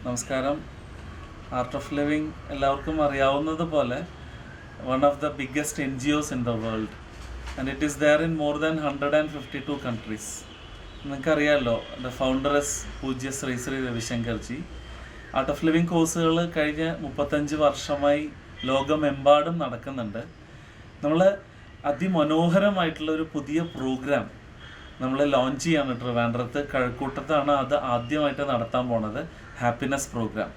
നമസ്കാരം. Art of living എല്ലാവർക്കും അറിയാവുന്നതുപോലെ one of the biggest NGOs in the world and it is there in more than 152 countries. നിങ്ങൾക്കറിയാമല്ലോ, the founders Pujya Sri Sri Ravishankarji. Art of living കോഴ്സുകൾ കഴിഞ്ഞ 35 വർഷമായി ലോകമെമ്പാടും നടക്കുന്നുണ്ട്. നമ്മൾ അതിമനോഹരമായിട്ടുള്ള ഒരു പുതിയ പ്രോഗ്രാം നമ്മൾ ലോഞ്ച് ചെയ്യാണ് ട്രിവാൻഡ്രത്ത് കഴക്കൂട്ടത്താണ് അത് ആദ്യമായിട്ട് നടത്താൻ പോണത്. Happiness programme.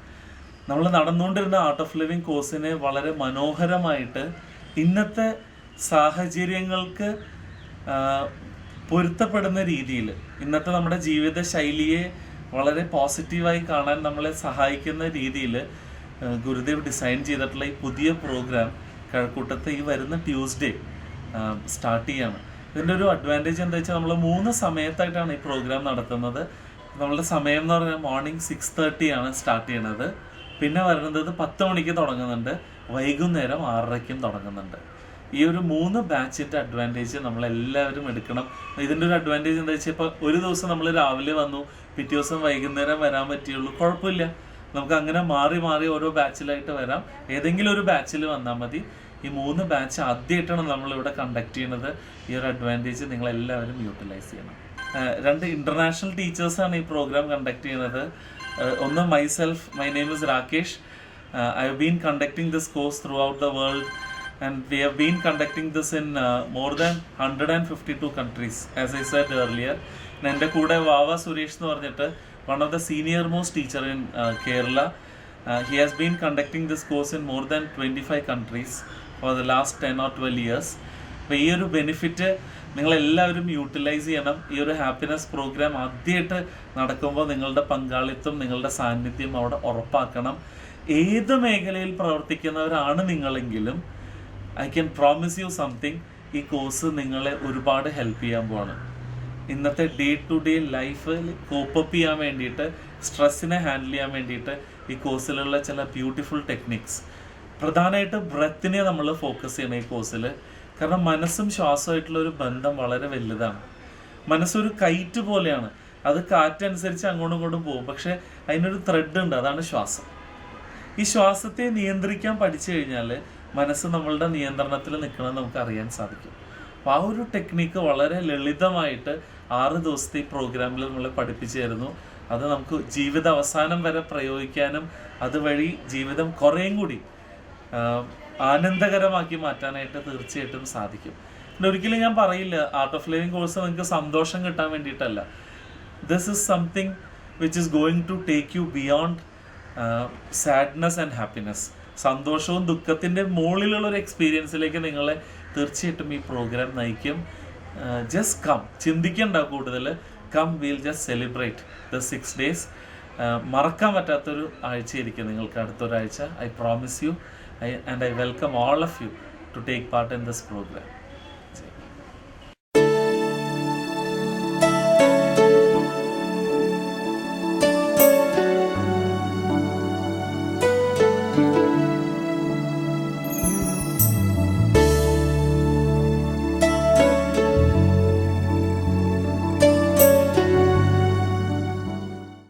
നമ്മൾ നടന്നുകൊണ്ടിരുന്ന ആർട്ട് ഓഫ് ലിവിങ് കോഴ്സിനെ വളരെ മനോഹരമായിട്ട് ഇന്നത്തെ സാഹചര്യങ്ങൾക്ക് പൊരുത്തപ്പെടുന്ന രീതിയിൽ, ഇന്നത്തെ നമ്മുടെ ജീവിത ശൈലിയെ വളരെ പോസിറ്റീവായി കാണാൻ നമ്മളെ സഹായിക്കുന്ന രീതിയിൽ ഗുരുദേവ് ഡിസൈൻ ചെയ്തിട്ടുള്ള ഈ പുതിയ പ്രോഗ്രാം കഴക്കൂട്ടത്ത് ഈ വരുന്ന ട്യൂസ്ഡേ സ്റ്റാർട്ട് ചെയ്യാണ്. ഇതിൻ്റെ ഒരു അഡ്വാൻറ്റേജ് എന്താ വെച്ചാൽ നമ്മൾ 3 സമയത്തായിട്ടാണ് ഈ പ്രോഗ്രാം നടത്തുന്നത്. നമ്മളുടെ സമയം എന്ന് പറഞ്ഞാൽ മോർണിംഗ് 6:30 ആണ് സ്റ്റാർട്ട് ചെയ്യണത്. പിന്നെ വരുന്നത് 10 മണിക്ക് തുടങ്ങുന്നുണ്ട്, വൈകുന്നേരം 6:30 തുടങ്ങുന്നുണ്ട്. ഈ ഒരു 3 ബാച്ചിൻ്റെ അഡ്വാൻറ്റേജ് നമ്മളെല്ലാവരും എടുക്കണം. ഇതിൻ്റെ ഒരു അഡ്വാൻറ്റേജ് എന്താ വെച്ചാൽ ഇപ്പോൾ ഒരു ദിവസം നമ്മൾ രാവിലെ വന്നു, പിറ്റേ ദിവസം വൈകുന്നേരം വരാൻ പറ്റുള്ളൂ, കുഴപ്പമില്ല. നമുക്ക് അങ്ങനെ മാറി മാറി ഓരോ ബാച്ചിലായിട്ട് വരാം. ഏതെങ്കിലും ഒരു ബാച്ചിൽ വന്നാൽ മതി. ഈ 3 ബാച്ച് ആദ്യമായിട്ടാണ് നമ്മളിവിടെ കണ്ടക്ട് ചെയ്യുന്നത്. ഈ ഒരു അഡ്വാൻറ്റേജ് നിങ്ങളെല്ലാവരും യൂട്ടിലൈസ് ചെയ്യണം. 2 ഇൻ്റർനാഷണൽ ടീച്ചേഴ്സാണ് ഈ പ്രോഗ്രാം കണ്ടക്ട് ചെയ്യുന്നത്. ഒന്ന് myself, my name is Rakesh. I have been conducting this course through out the world and we have been conducting this in more than 152 countries as I said earlier. എൻ്റെ കൂടെ വാവ സുരേഷ് എന്ന് പറഞ്ഞിട്ട് one of the senior most teacher in Kerala. He has been conducting this course in more than 25 countries for the last 10 or 12 years. അപ്പോൾ ഈ ഒരു benefit നിങ്ങളെല്ലാവരും utilise ചെയ്യണം. ഈ ഒരു ഹാപ്പിനെസ് പ്രോഗ്രാം ആദ്യമായിട്ട് നടക്കുമ്പോൾ നിങ്ങളുടെ പങ്കാളിത്തം, നിങ്ങളുടെ സാന്നിധ്യം അവിടെ ഉറപ്പാക്കണം. ഏത് മേഖലയിൽ പ്രവർത്തിക്കുന്നവരാണ് നിങ്ങളെങ്കിലും I can promise you something, ഈ കോഴ്സ് നിങ്ങളെ ഒരുപാട് ഹെൽപ്പ് ചെയ്യാൻ പോവാണ്. ഇന്നത്തെ ഡേ ടു ഡേ ലൈഫിൽ കോപ്പപ്പ് ചെയ്യാൻ വേണ്ടിയിട്ട്, സ്ട്രെസ്സിനെ ഹാൻഡിൽ ചെയ്യാൻ വേണ്ടിയിട്ട് ഈ കോഴ്സിലുള്ള ചില ബ്യൂട്ടിഫുൾ ടെക്നിക്സ്, പ്രധാനമായിട്ട് ബ്രെത്തിനെ നമ്മൾ ഫോക്കസ് ചെയ്യണം ഈ കോഴ്സിൽ. കാരണം മനസ്സും ശ്വാസമായിട്ടുള്ള ഒരു ബന്ധം വളരെ വലുതാണ്. മനസ്സൊരു കൈറ്റ് പോലെയാണ്, അത് കാറ്റനുസരിച്ച് അങ്ങോട്ടും ഇങ്ങോട്ടും പോകും. പക്ഷേ അതിനൊരു ത്രെഡ് ഉണ്ട്, അതാണ് ശ്വാസം. ഈ ശ്വാസത്തെ നിയന്ത്രിക്കാൻ പഠിച്ചു കഴിഞ്ഞാൽ മനസ്സ് നമ്മളുടെ നിയന്ത്രണത്തിൽ നിൽക്കണമെന്ന് നമുക്ക് അറിയാൻ സാധിക്കും. അപ്പോൾ ആ ഒരു ടെക്നിക്ക് വളരെ ലളിതമായിട്ട് 6 ദിവസത്തെ ഈ പ്രോഗ്രാമിൽ നമ്മൾ പഠിപ്പിച്ചു തരുന്നു. അത് നമുക്ക് ജീവിത അവസാനം വരെ പ്രയോഗിക്കാനും അതുവഴി ജീവിതം കുറേയും കൂടി ആനന്ദകരമാക്കി മാറ്റാനായിട്ട് തീർച്ചയായിട്ടും സാധിക്കും. പിന്നെ ഒരിക്കലും ഞാൻ പറയില്ല ആർട്ട് ഓഫ് ലിവിങ് കോഴ്സ് നിങ്ങൾക്ക് സന്തോഷം കിട്ടാൻ വേണ്ടിയിട്ടല്ല. This is something which is going to take you beyond sadness and happiness. സന്തോഷവും ദുഃഖത്തിൻ്റെ മുകളിലുള്ളൊരു എക്സ്പീരിയൻസിലേക്ക് നിങ്ങളെ തീർച്ചയായിട്ടും ഈ പ്രോഗ്രാം നയിക്കും. ജസ്റ്റ് കം, ചിന്തിക്കണ്ട കൂടുതൽ. Come, will just celebrate the 6 days. മറക്കാൻ പറ്റാത്തൊരു ആഴ്ചയായിരിക്കും നിങ്ങൾക്ക് അടുത്തൊരാഴ്ച. I promise you, and I welcome all of you to take part in this program.